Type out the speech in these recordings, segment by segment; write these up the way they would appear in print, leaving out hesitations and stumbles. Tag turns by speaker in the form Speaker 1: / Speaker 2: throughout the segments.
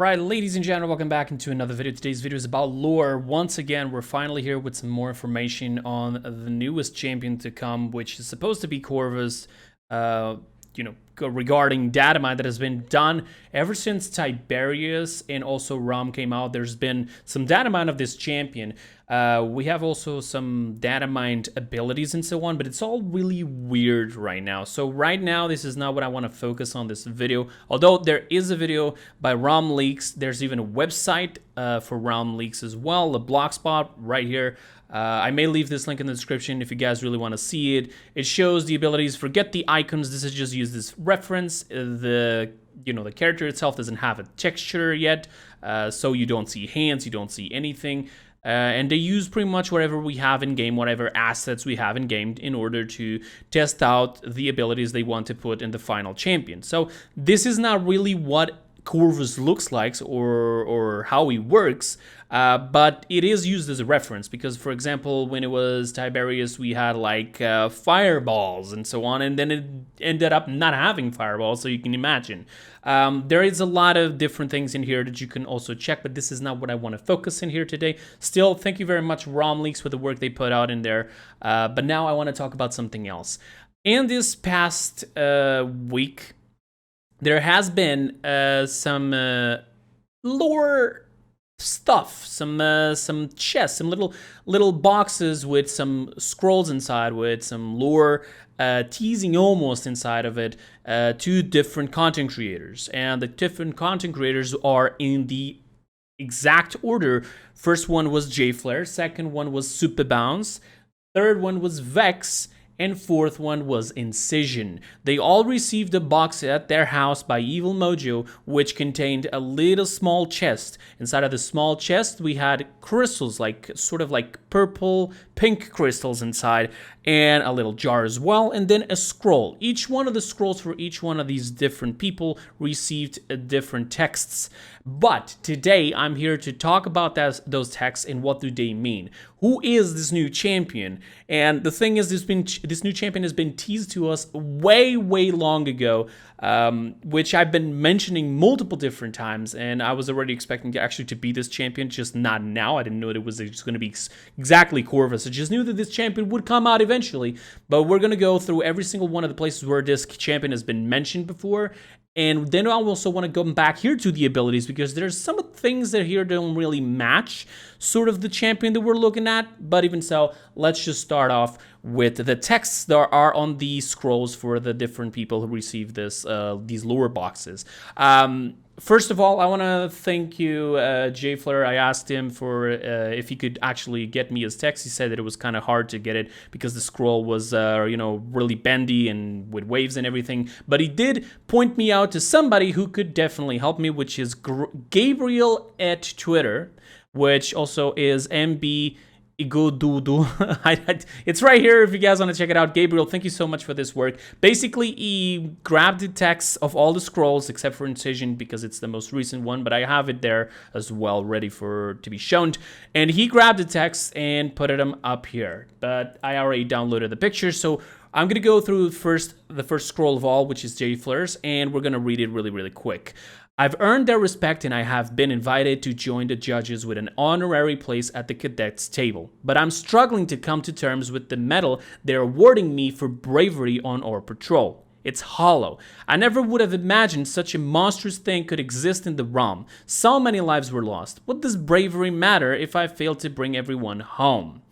Speaker 1: Alright, ladies and gentlemen, welcome back into another video. Today's video is about lore. Once again, we're finally here with some more information on the newest champion to come, which is supposed to be Corvus, regarding data mine that has been done ever since Tiberius and also Rom came out. There's been some data mine of this champion. We have also some data mined abilities and so on, but it's all really weird right now. So right now, this is not what I want to focus on this video. Although there is a video by Rom Leaks, there's even a website for Rom Leaks as well, a blogspot right here. I may leave this link in the description if you guys really want to see it. It shows the abilities. Forget the icons. This is just use this reference. The character itself doesn't have a texture yet, so you don't see hands, you don't see anything. And they use pretty much whatever we have in game, whatever assets we have in game, in order to test out the abilities they want to put in the final champion. So this is not really what Corvus looks like or how he works, but it is used as a reference because, for example, when it was Tiberius, we had like fireballs and so on, and then it ended up not having fireballs, so you can imagine. There is a lot of different things in here that you can also check, but this is not what I want to focus in here today. Still, thank you very much, Rom Leaks, for the work they put out in there, but now I want to talk about something else. In this past week, there has been some lore stuff, some chests, some little boxes with some scrolls inside, with some lore teasing almost inside of it to different content creators. And the different content creators are in the exact order. First one was JFlare, second one was Superbounce, third one was Vex, and fourth one was Incision. They all received a box at their house by Evil Mojo, which contained a little small chest. Inside of the small chest, we had crystals, sort of like purple, pink crystals inside, and a little jar as well, and then a scroll. Each one of the scrolls for each one of these different people received different texts. But today, I'm here to talk about those texts and what do they mean. Who is this new champion? And the thing is, this new champion has been teased to us way long ago, which I've been mentioning multiple different times, and I was already expecting actually to be this champion, just not now. I didn't know that it was just going to be exactly Corvus. I just knew that this champion would come out eventually, but we're going to go through every single one of the places where this champion has been mentioned before. And then I also want to go back here to the abilities, because there's some things that here don't really match sort of the champion that we're looking at. But even so, let's just start off with the texts that are on the scrolls for the different people who receive these lore boxes. First of all, I want to thank you, JFlare. I asked him for if he could actually get me his text. He said that it was kind of hard to get it because the scroll was, really bendy and with waves and everything. But he did point me out to somebody who could definitely help me, which is Gabriel at Twitter, which also is MB. It's right here if you guys want to check it out. Gabriel, thank you so much for this work. Basically, he grabbed the text of all the scrolls except for Incision because it's the most recent one, but I have it there as well, ready to be shown. And he grabbed the text and put them up here, but I already downloaded the pictures, so I'm going to go through the first scroll of all, which is JFlare's, and we're going to read it really quick. I've earned their respect and I have been invited to join the judges with an honorary place at the cadets table. But I'm struggling to come to terms with the medal they're awarding me for bravery on our patrol. It's hollow. I never would have imagined such a monstrous thing could exist in the realm. So many lives were lost. What does bravery matter if I fail to bring everyone home?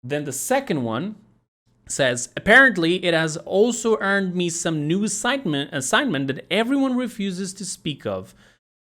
Speaker 1: Then the second one says, apparently it has also earned me some new assignment that everyone refuses to speak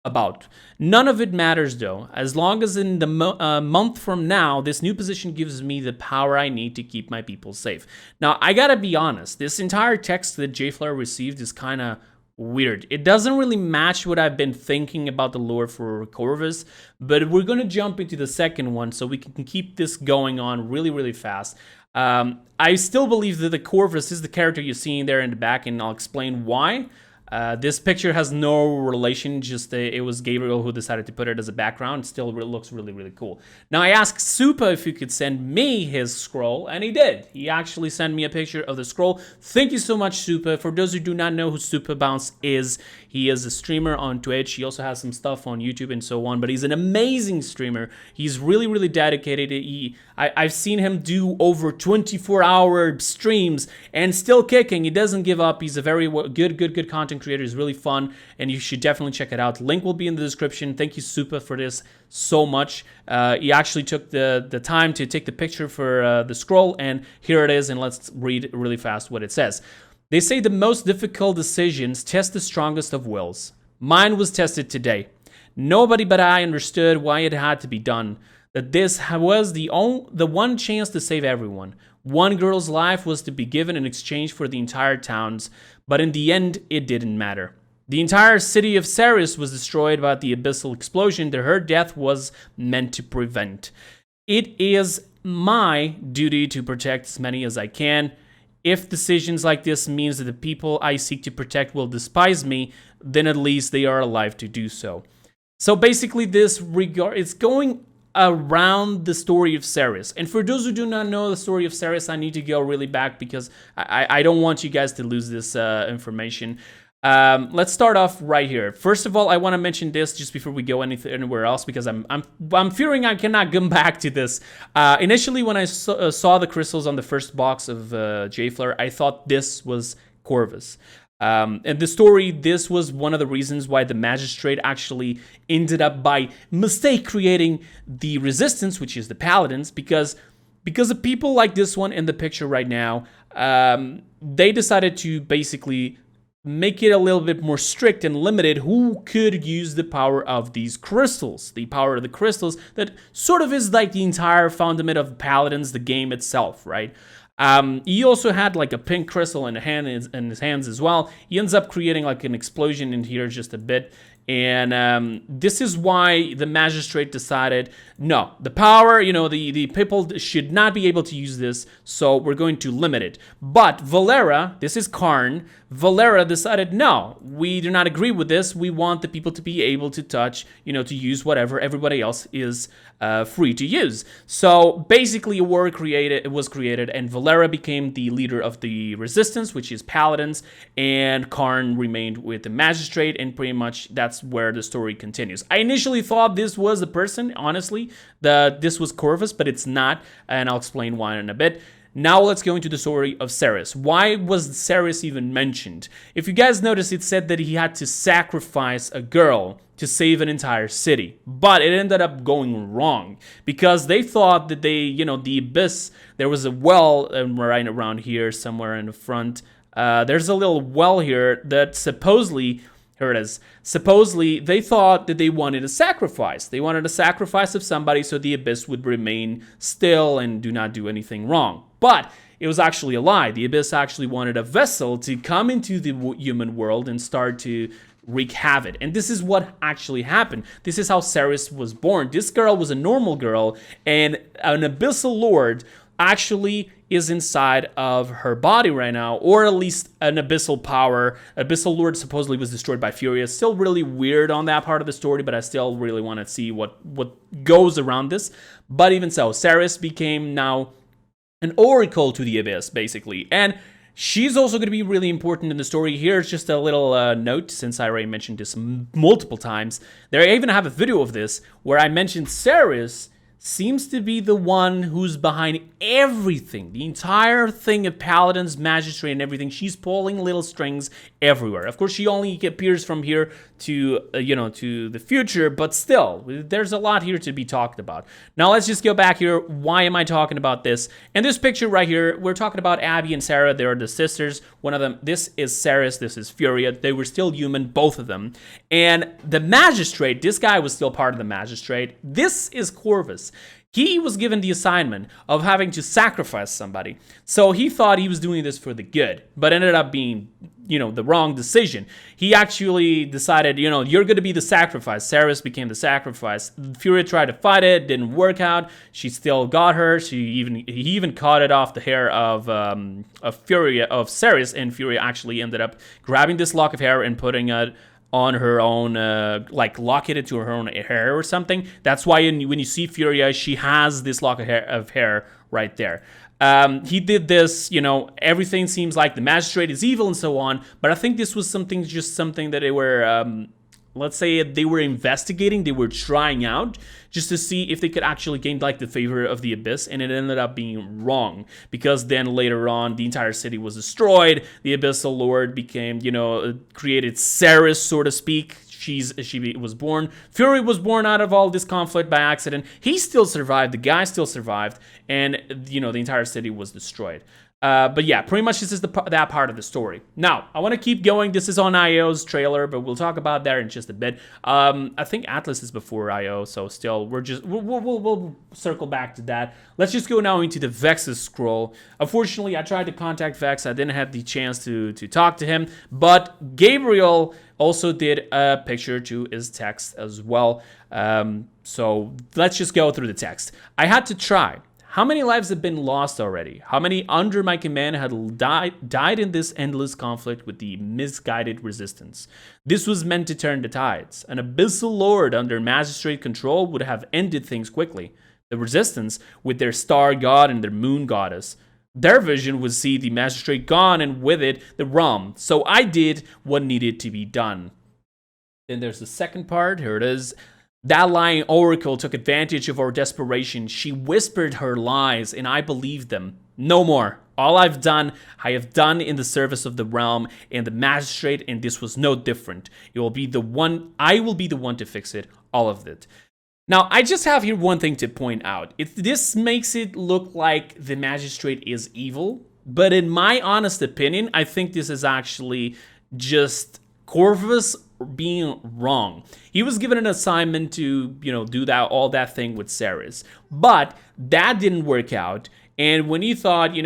Speaker 1: about. None of it matters though, as long as in the month from now, this new position gives me the power I need to keep my people safe. Now, I gotta be honest, this entire text that JFlare received is kind of weird. It doesn't really match what I've been thinking about the lore for Corvus, but we're gonna jump into the second one so we can keep this going on really fast. I still believe that the Corvus is the character you're seeing there in the back, and I'll explain why. This picture has no relation, just it was Gabriel who decided to put it as a background. It still looks really, really cool. Now, I asked Supa if he could send me his scroll, and he did. He actually sent me a picture of the scroll. Thank you so much, Supa. For those who do not know who Supa Bounce is, he is a streamer on Twitch. He also has some stuff on YouTube and so on, but he's an amazing streamer. He's really, really dedicated. I've seen him do over 24-hour streams and still kicking. He doesn't give up. He's a very good content creator. He's really fun, and you should definitely check it out. Link will be in the description. Thank you, Supa, for this so much. He actually took the time to take the picture for the scroll, and here it is, and let's read really fast what it says. They say the most difficult decisions test the strongest of wills. Mine was tested today. Nobody but I understood why it had to be done. That this was the one chance to save everyone. One girl's life was to be given in exchange for the entire town's, but in the end, it didn't matter. The entire city of Saris was destroyed by the abyssal explosion that her death was meant to prevent. It is my duty to protect as many as I can. If decisions like this means that the people I seek to protect will despise me, then at least they are alive to do so. So basically it's going around the story of Saris. And for those who do not know the story of Saris, I need to go really back because I don't want you guys to lose this information. Let's start off right here. First of all, I want to mention this just before we go anywhere else because I'm fearing I cannot come back to this. Initially, when I saw the crystals on the first box of J-Flare, I thought this was Corvus. And the story, this was one of the reasons why the Magistrate actually ended up by mistake creating the Resistance, which is the Paladins, because of people like this one in the picture right now, they decided to basically make it a little bit more strict and limited who could use the power of these crystals. The power of the crystals that sort of is like the entire fundament of Paladins, the game itself, right? He also had like a pink crystal in his hands as well. He ends up creating like an explosion in here just a bit. And this is why the Magistrate decided, no, the power, the people should not be able to use this, so we're going to limit it. But Valera, this is Karn, Valera decided, no, we do not agree with this. We want the people to be able to touch, to use whatever everybody else is free to use. So basically a war was created, and Valera became the leader of the Resistance, which is Paladins, and Karn remained with the Magistrate, and pretty much that's where the story continues. I initially thought this was a person, honestly, this was Corvus, but it's not, and I'll explain why in a bit. Now let's go into the story of Saris. Why was Saris even mentioned? If you guys notice, it said that he had to sacrifice a girl to save an entire city. But it ended up going wrong because they thought that the abyss, there was a well right around here somewhere in the front. There's a little well here that supposedly, here it is. Supposedly, they thought that they wanted a sacrifice. They wanted a sacrifice of somebody so the abyss would remain still and do not do anything wrong. But it was actually a lie. The abyss actually wanted a vessel to come into the human world and start to wreak havoc. And this is what actually happened. This is how Saris was born. This girl was a normal girl, and an abyssal lord actually is inside of her body right now, or at least an abyssal power. Abyssal Lord supposedly was destroyed by Furious. Still really weird on that part of the story, but I still really want to see what goes around this. But even so, Saris became now an oracle to the abyss, basically. And she's also going to be really important in the story. Here's just a little note, since I already mentioned this multiple times. I even have a video of this where I mentioned Saris seems to be the one who's behind everything. The entire thing of Paladins, Magistrate, and everything. She's pulling little strings everywhere. Of course, she only appears from here to, to the future, but still, there's a lot here to be talked about. Now, let's just go back here. Why am I talking about this? In this picture right here, we're talking about Abby and Sarah. They are the sisters. One of them, this is Saris, this is Furia. They were still human, both of them. And the Magistrate, this guy was still part of the Magistrate. This is Corvus. He was given the assignment of having to sacrifice somebody. So he thought he was doing this for the good, but ended up being, the wrong decision. He actually decided, you're going to be the sacrifice. Saris became the sacrifice. Furia tried to fight it, didn't work out. She still got her. He even cut it off the hair of Saris, and Furia actually ended up grabbing this lock of hair and putting it on her own, locking it to her own hair or something. That's why when you see Furia, she has this lock of hair right there. He did this, everything seems like the Magistrate is evil and so on, but I think this was something that they were, let's say they were investigating, they were trying out just to see if they could actually gain the favor of the Abyss, and it ended up being wrong, because then later on the entire city was destroyed. The Abyssal Lord became, created Saris, so to speak. She was born. Fury was born out of all this conflict by accident. He still survived. The guy still survived, and the entire city was destroyed. But yeah, pretty much this is that part of the story. Now, I want to keep going. This is on IO's trailer, but we'll talk about that in just a bit. I think Atlas is before IO, so still, we'll circle back to that. Let's just go now into the Vex's scroll. Unfortunately, I tried to contact Vex. I didn't have the chance to talk to him, but Gabriel also did a picture to his text as well. So let's just go through the text. I had to try. How many lives have been lost already? How many under my command had died in this endless conflict with the misguided resistance? This was meant to turn the tides. An abyssal lord under magistrate control would have ended things quickly. The resistance, with their star god and their moon goddess, their vision would see the magistrate gone, and with it, the realm. So I did what needed to be done. Then there's the second part. Here it is. That lying oracle took advantage of our desperation. She whispered her lies, and I believed them. No more. All I have done in the service of the realm and the magistrate, and this was no different. I will be the one to fix it, all of it. Now, I just have here one thing to point out. This makes it look like the magistrate is evil, but in my honest opinion, I think this is actually just Corvus being wrong. He was given an assignment to, do all that thing with Saris, but that didn't work out. And when he thought,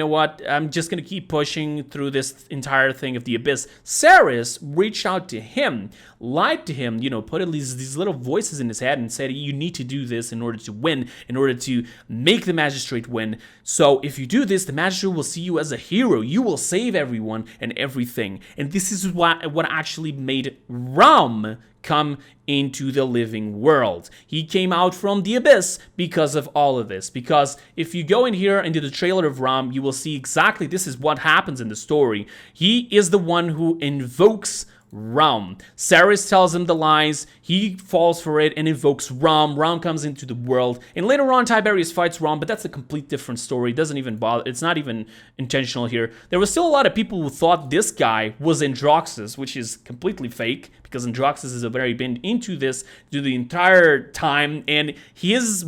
Speaker 1: I'm just going to keep pushing through this entire thing of the Abyss, Saris reached out to him, lied to him, put at least these little voices in his head and said, you need to do this in order to win, in order to make the Magistrate win. So if you do this, the Magistrate will see you as a hero. You will save everyone and everything. And this is what actually made Ram come into the living world. He came out from the Abyss because of all of this. Because if you go in here into the trailer of Ram, you will see exactly this is what happens in the story. He is the one who invokes Ram. Saris tells him the lies, he falls for it and invokes Ram. Ram comes into the world, and later on Tiberius fights Ram, but that's a complete different story. It doesn't even bother, it's not even intentional here. There was still a lot of people who thought this guy was Androxus, which is completely fake, because Androxus has already been into this through the entire time, and his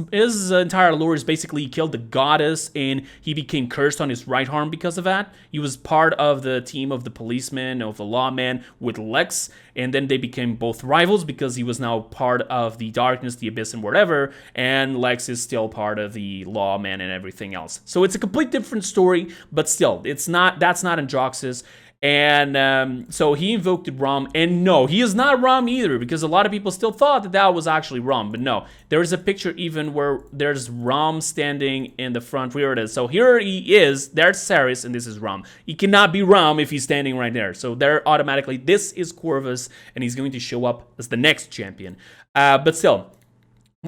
Speaker 1: entire lore is basically he killed the goddess, and he became cursed on his right arm because of that. He was part of the team of the policeman, of the lawman, with Lex, and then they became both rivals because he was now part of the darkness, the abyss, and whatever, and Lex is still part of the lawman and everything else. So it's a complete different story, but still, that's not Androxus. And so he invoked Ram, and no, he is not Ram either, because a lot of people still thought that was actually Ram, but no, there is a picture even where there's Ram standing in the front. Here it is. So here he is, there's Saris, and this is Ram. He cannot be Ram if he's standing right there. So there automatically, this is Corvus, and he's going to show up as the next champion. But still,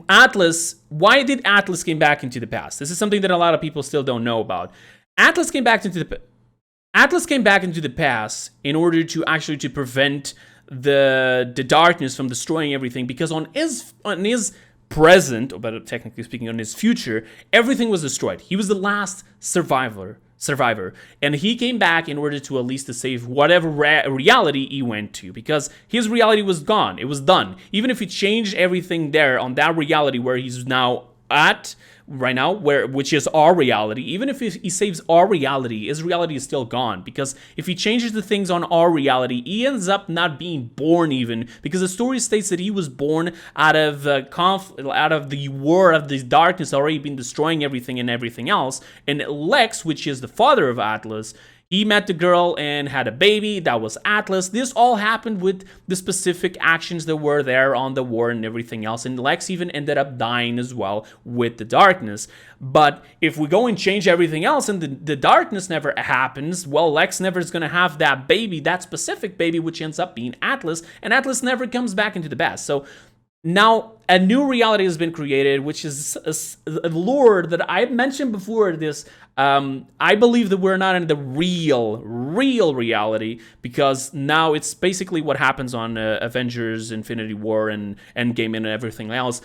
Speaker 1: Atlas, why did Atlas came back into the past? This is something that a lot of people still don't know about. Atlas came back into the past in order to actually to prevent the darkness from destroying everything, because on his present, or better technically speaking, on his future, everything was destroyed. He was the last survivor, and he came back in order to at least to save whatever reality he went to, because his reality was gone. It was done. Even if he changed everything there on that reality where he's now at right now, which is our reality. Even if he saves our reality, his reality is still gone, because if he changes the things on our reality, he ends up not being born even, because the story states that he was born out of out of the war of the darkness already been destroying everything and everything else. And Lex, which is the father of Atlas, he met the girl and had a baby. That was Atlas. This all happened with the specific actions that were there on the war and everything else. And Lex even ended up dying as well with the darkness. But if we go and change everything else and the darkness never happens, well, Lex never is going to have that baby, that specific baby, which ends up being Atlas. And Atlas never comes back into the past. So now a new reality has been created, which is a lore that I mentioned before this. I believe that we're not in the real reality, because now it's basically what happens on Avengers, Infinity War, and Endgame and everything else.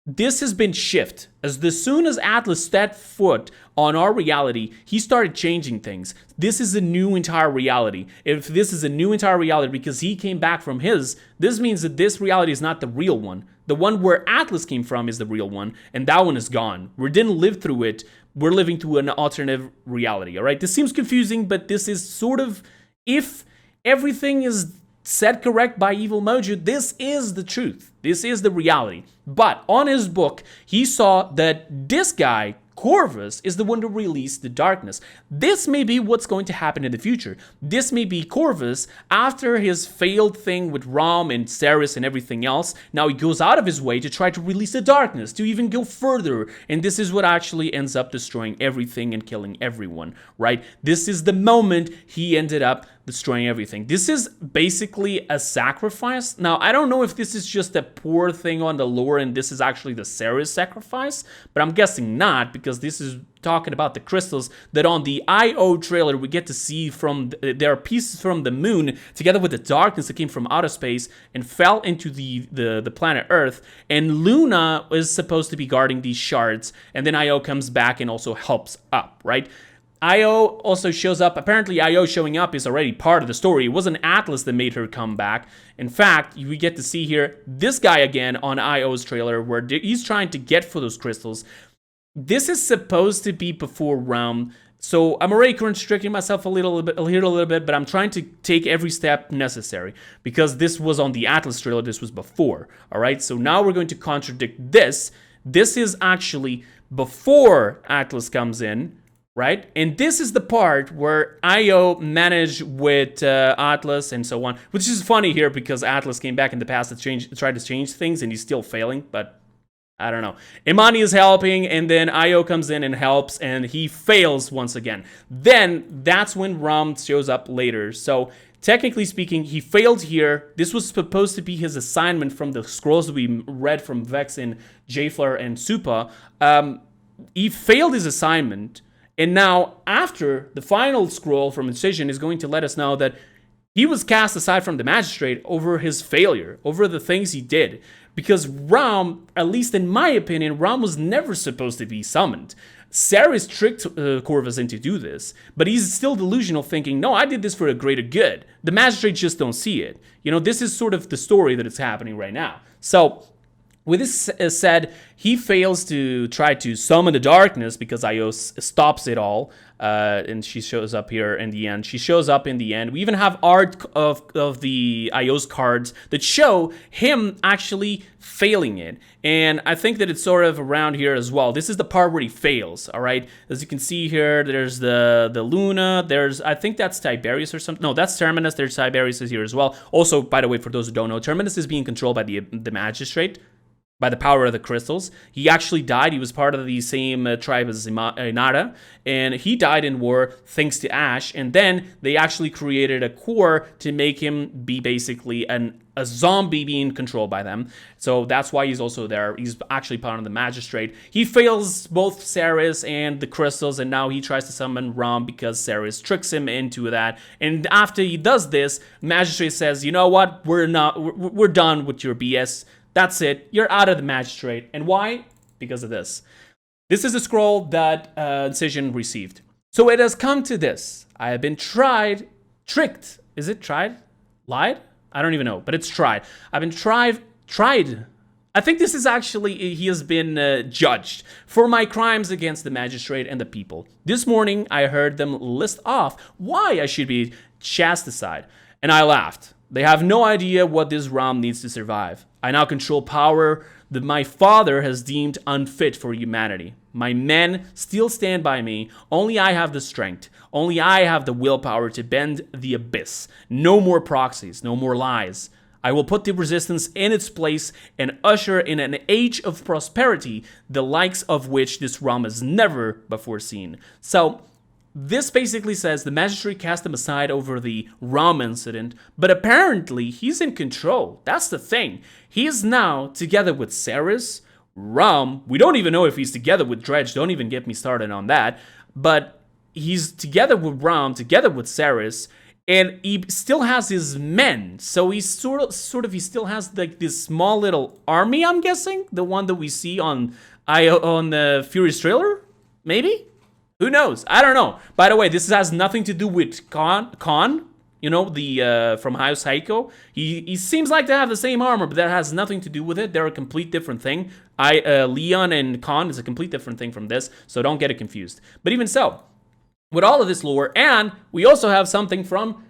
Speaker 1: This has been shifted. As soon as Atlas stepped foot on our reality, he started changing things. This is a new entire reality. If this is a new entire reality because he came back from his, this means that this reality is not the real one. The one where Atlas came from is the real one, and that one is gone. We didn't live through it. We're living through an alternative reality, all right? This seems confusing, but this is sort of, if everything is set correct by Evil Mojo, this is the truth. This is the reality. But on his book, he saw that this guy, Corvus, is the one to release the darkness. This may be what's going to happen in the future. This may be Corvus, after his failed thing with Rom and Saris and everything else, now he goes out of his way to try to release the darkness, to even go further. And this is what actually ends up destroying everything and killing everyone, right? This is the moment he ended up destroying everything. This is basically a sacrifice. Now, I don't know if this is just a poor thing on the lore and this is actually the Saris sacrifice, but I'm guessing not, because this is talking about the crystals that on the IO trailer we get to see from, there are pieces from the moon together with the darkness that came from outer space and fell into the planet Earth, and Luna is supposed to be guarding these shards, and then IO comes back and also helps up, right? IO also shows up. Apparently, IO showing up is already part of the story. It wasn't Atlas that made her come back. In fact, we get to see here this guy again on IO's trailer where he's trying to get for those crystals. This is supposed to be before Realm, so I'm already constricting myself a little bit, but I'm trying to take every step necessary, because this was on the Atlas trailer, this was before, all right? So now we're going to contradict this. This is actually before Atlas comes in, right? And this is the part where IO managed with Atlas and so on, which is funny here because Atlas came back in the past to try to change things, and he's still failing, but I don't know. Imani is helping, and then IO comes in and helps, and he fails once again. Then that's when Ram shows up later. So technically speaking, he failed here. This was supposed to be his assignment from the scrolls that we read from Vexen, Jaflar, and Supa. He failed his assignment, and now after the final scroll from Incision is going to let us know that he was cast aside from the Magistrate over his failure, over the things he did. Because Ram, at least in my opinion, Ram was never supposed to be summoned. Saris tricked Corvus into do this, but he's still delusional, thinking, no, I did this for a greater good. The Magistrates just don't see it. You know, this is sort of the story that is happening right now. So, with this said, he fails to try to summon the darkness because Io stops it all, and she shows up here in the end. She shows up in the end. We even have art of the Io's cards that show him actually failing it. And I think that it's sort of around here as well. This is the part where he fails, all right? As you can see here, there's the Luna. There's, I think that's Tiberius or something. No, that's Terminus. There's Tiberius is here as well. Also, by the way, for those who don't know, Terminus is being controlled by the Magistrate, by the power of the crystals. He actually died. He was part of the same tribe as Inara, and he died in war thanks to Ash, and then they actually created a core to make him be basically a zombie being controlled by them. So that's why he's also there. He's actually part of the Magistrate. He fails both Saris and the crystals, and now he tries to summon Ram because Saris tricks him into that. And after he does this, Magistrate says, you know what, we're done with your BS. That's it. You're out of the Magistrate. And why? Because of this. This is the scroll that Incision received. So it has come to this. I have been tricked. Is it tried? Lied? I don't even know, but it's tried. I've been tried. I think this is actually, he has been judged for my crimes against the magistrate and the people. This morning, I heard them list off why I should be chastised, and I laughed. They have no idea what this realm needs to survive. I now control power that my father has deemed unfit for humanity. My men still stand by me. Only I have the strength. Only I have the willpower to bend the abyss. No more proxies. No more lies. I will put the resistance in its place and usher in an age of prosperity, the likes of which this realm has never before seen. So, this basically says the magistrate cast him aside over the realm incident, but apparently he's in control. That's the thing. He is now together with Saris, Rum. We don't even know if he's together with Dredge. Don't even get me started on that. But he's together with Rum, together with Saris, and he still has his men. So he's sort of he still has like this small little army, I'm guessing, the one that we see on the Furious trailer, maybe. Who knows? I don't know. By the way, this has nothing to do with Khan. You know, the from House Heiko. He seems like to have the same armor, but that has nothing to do with it. They're a complete different thing. Leon and Khan is a complete different thing from this, so don't get it confused. But even so, with all of this lore, and we also have something from,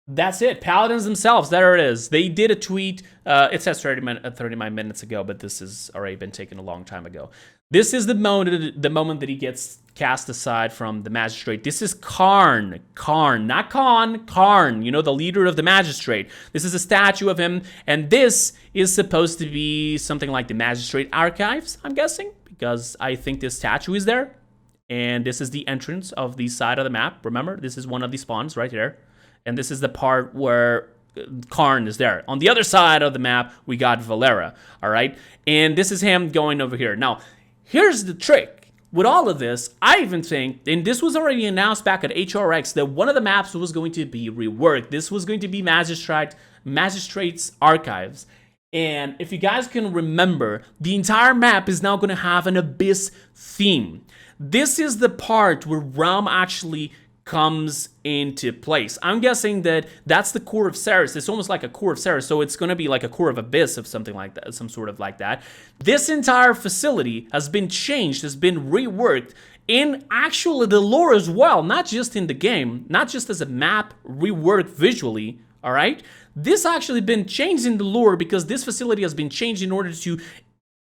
Speaker 1: that's it, Paladins themselves. There it is. They did a tweet. It says 39 minutes ago, but this has already been taken a long time ago. This is the moment that he gets cast aside from the magistrate. This is Karn, not Karn, you know, the leader of the magistrate. This is a statue of him, and this is supposed to be something like the magistrate archives, I'm guessing, because I think this statue is there, and this is the entrance of the side of the map. Remember, this is one of the spawns right here, and this is the part where Karn is there. On the other side of the map, we got Valera, all right? And this is him going over here. Now, here's the trick. With all of this, I even think, and this was already announced back at HRX, that one of the maps was going to be reworked. This was going to be Magistrate's Archives. And if you guys can remember, the entire map is now going to have an Abyss theme. This is the part where Realm actually comes into place. I'm guessing that that's the core of Saris. It's almost like a core of Saris, so it's going to be like a core of Abyss of something like that, some sort of like that. This entire facility has been changed, has been reworked in actually the lore as well, not just in the game, not just as a map reworked visually, all right? This actually been changed in the lore because this facility has been changed in order to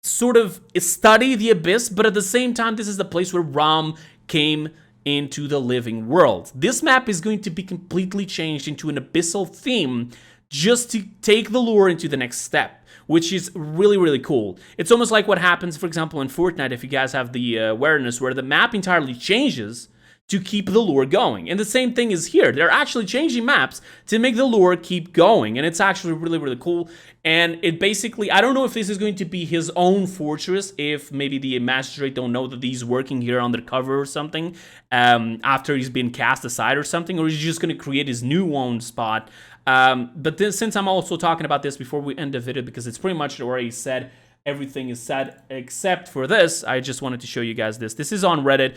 Speaker 1: sort of study the Abyss, but at the same time, this is the place where Ram came into the living world. This map is going to be completely changed into an abyssal theme just to take the lore into the next step, which is really, really cool. It's almost like what happens, for example, in Fortnite, if you guys have the awareness, where the map entirely changes to keep the lore going. And the same thing is here. They're actually changing maps to make the lore keep going. And it's actually really, really cool. And it basically, I don't know if this is going to be his own fortress, if maybe the Magistrate don't know that he's working here undercover or something, after he's been cast aside or something, or he's just going to create his new own spot. But then, since I'm also talking about this before we end the video, because it's pretty much already said, everything is said except for this, I just wanted to show you guys this. This is on Reddit.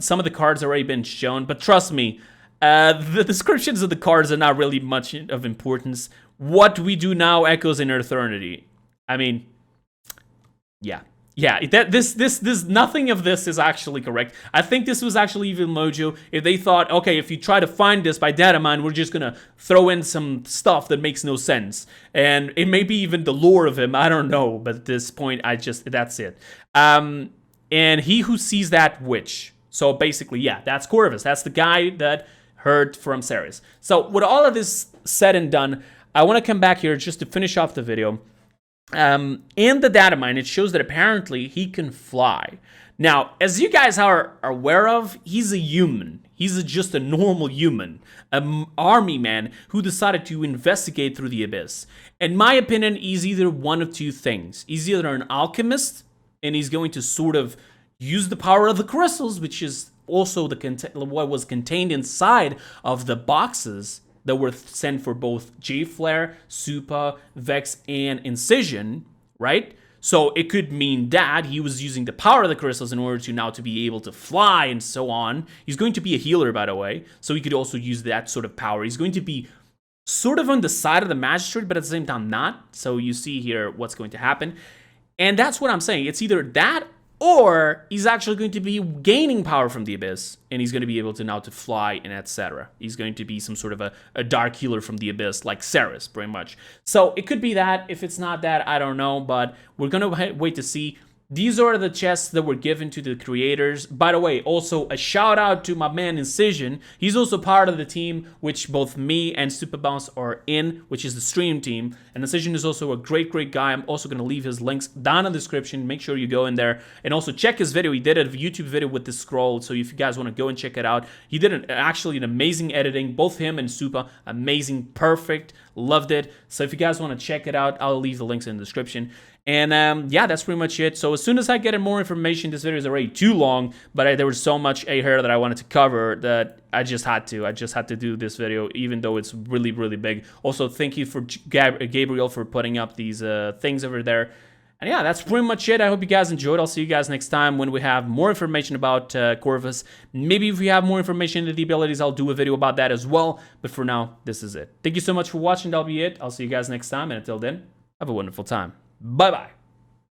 Speaker 1: Some of the cards have already been shown, but trust me, the descriptions of the cards are not really much of importance. What we do now echoes in eternity. I mean, yeah. Yeah, this nothing of this is actually correct. I think this was actually even Mojo. If they thought, okay, if you try to find this by data mine, we're just gonna throw in some stuff that makes no sense. And it may be even the lore of him, I don't know. But at this point, that's it. And he who sees that witch. So basically, yeah, that's Corvus. That's the guy that heard from Saris. So with all of this said and done, I want to come back here just to finish off the video. In the data mine, it shows that apparently he can fly. Now, as you guys are aware of, he's a human. He's just a normal human, an army man who decided to investigate through the Abyss. In my opinion, he's either one of two things. He's either an alchemist, and he's going to sort of use the power of the crystals, which is also what was contained inside of the boxes that were sent for both J-Flare, Supa, Vex, and Incision, right? So it could mean that he was using the power of the crystals in order to now to be able to fly and so on. He's going to be a healer, by the way, so he could also use that sort of power. He's going to be sort of on the side of the Magistrate, but at the same time not. So you see here what's going to happen. And that's what I'm saying. It's either that or he's actually going to be gaining power from the Abyss, and he's going to be able to now to fly and etc. He's going to be some sort of a dark healer from the Abyss, like Saris, pretty much. So it could be that. If it's not that, I don't know, but we're going to wait to see. These are the chests that were given to the creators. By the way, also a shout out to my man Incision. He's also part of the team, which both me and Superbounce are in, which is the stream team. And Incision is also a great guy. I'm also going to leave his links down in the description. Make sure you go in there and also check his video. He did a YouTube video with this scroll, so if you guys want to go and check it out. He did actually an amazing editing. Both him and Super, amazing, perfect, loved it. So if you guys want to check it out, I'll leave the links in the description. And yeah, that's pretty much it. So as soon as I get more information, this video is already too long, but there was so much here that I wanted to cover that I just had to do this video, even though it's really big. Also, thank you for Gabriel for putting up these things over there. And yeah, that's pretty much it. I hope you guys enjoyed. I'll see you guys next time when we have more information about Corvus. Maybe if we have more information into the abilities, I'll do a video about that as well. But for now, this is it. Thank you so much for watching. That'll be it. I'll see you guys next time. And until then, have a wonderful time. Bye-bye.